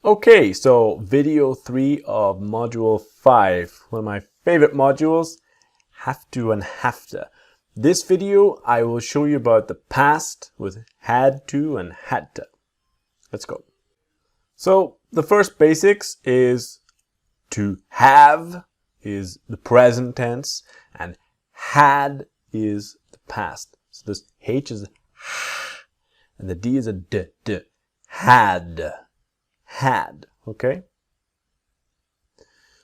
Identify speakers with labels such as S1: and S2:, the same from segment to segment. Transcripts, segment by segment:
S1: Okay, so video 3 of module 5, one of my favorite modules, have to and hadta. This video I will show you about the past with had to and hadta. Let's go. So the first basics is to have is the present tense and had is the past. So this H is a H and the D is a D. Had. Had, okay?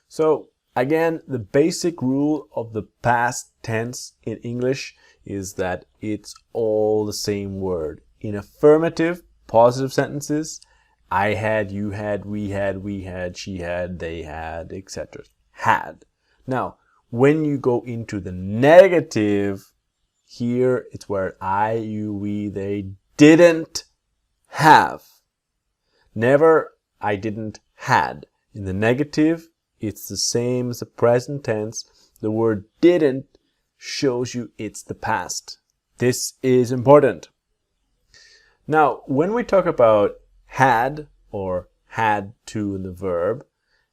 S1: So again, the basic rule of the past tense in English is that it's all the same word. In affirmative, positive sentences, I had, you had, we had, she had, they had, etc. Had. Now, when you go into the negative, here it's where I, you, we, they didn't have. Never I didn't had. In the negative, it's the same as the present tense. The word didn't shows you it's the past. This is important. Now, when we talk about had or had to in the verb,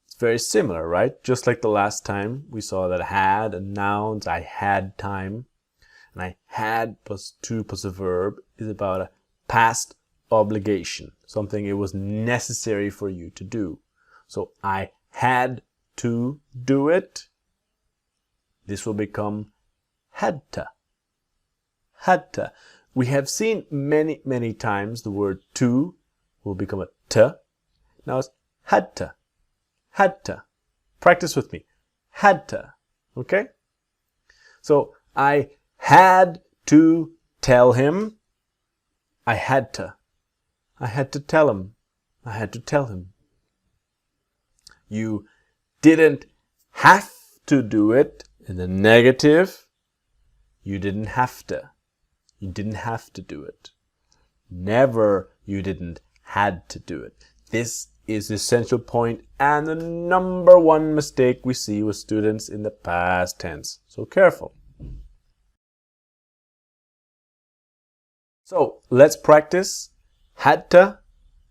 S1: it's very similar, right? Just like the last time we saw that had and nouns, I had time, and I had plus to plus a verb is about a past obligation, something it was necessary for you to do. So I had to do it. This will become hadta. Hadta. We have seen many times the word to will become a t. Now it's hadta. Hadta. Practice with me. Hadta. Okay? So I had to tell him. I had to. I had to tell him. I had to tell him. You didn't have to do it in the negative. You didn't have to. You didn't have to do it. Never you didn't had to do it. This is the essential point and the number one mistake we see with students in the past tense. So careful. So let's practice had to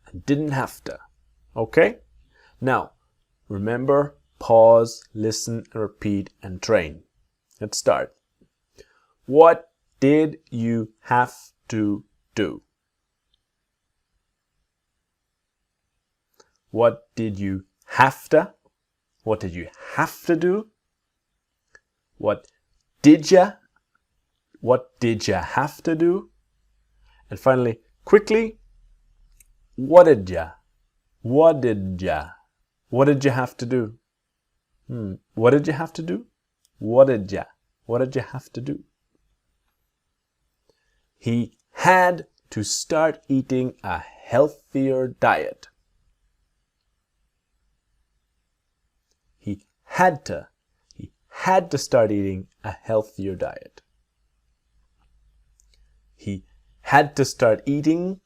S1: and didn't have to. Okay? Now, remember, pause, listen, and repeat, and train. Let's start. What did you have to do? What did you have to? What did you have to do? What did you have to do? And finally, quickly, what did you have to do? What did you have to do? What did you have to do? He had to start eating a healthier diet. He had to start eating a healthier diet. He had to start eaten.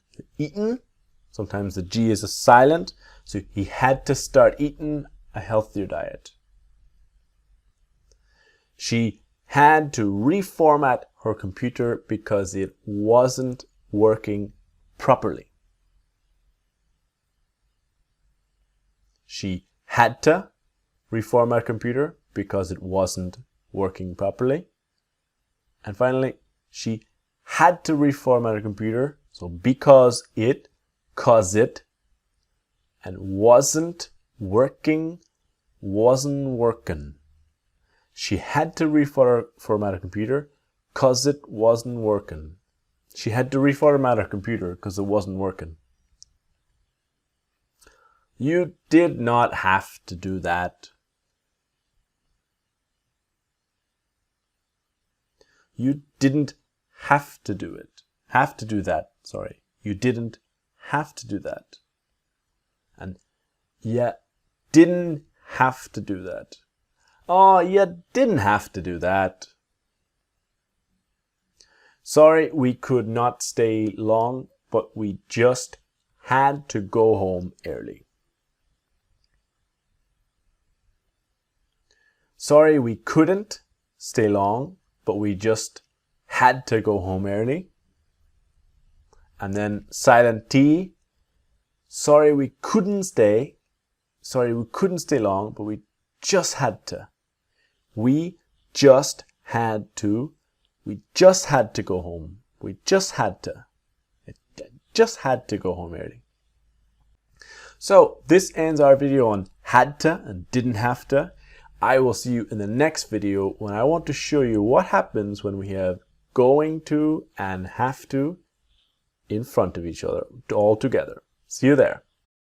S1: Sometimes the G is a silent, so he had to start eating a healthier diet. She had to reformat her computer because it wasn't working properly. She had to reformat her computer because it wasn't working properly. And finally, she had to reformat her computer, so because it, and wasn't working. She had to reformat her computer because it wasn't working. She had to reformat her computer because it wasn't working. You did not have to do that. You didn't have to do it. Have to do that, sorry. You didn't have to do that. And you didn't have to do that. Oh, you didn't have to do that. Sorry, we could not stay long, but we just had to go home early. Sorry, we couldn't stay long, but we just had to go home early. And then silent T. Sorry we couldn't stay. Sorry we couldn't stay long, but we just had to. We just had to. We just had to go home. We just had to. I just had to go home early. So this ends our video on had to and didn't have to. I will see you in the next video when I want to show you what happens when we have going to and have to in front of each other all together. See you there.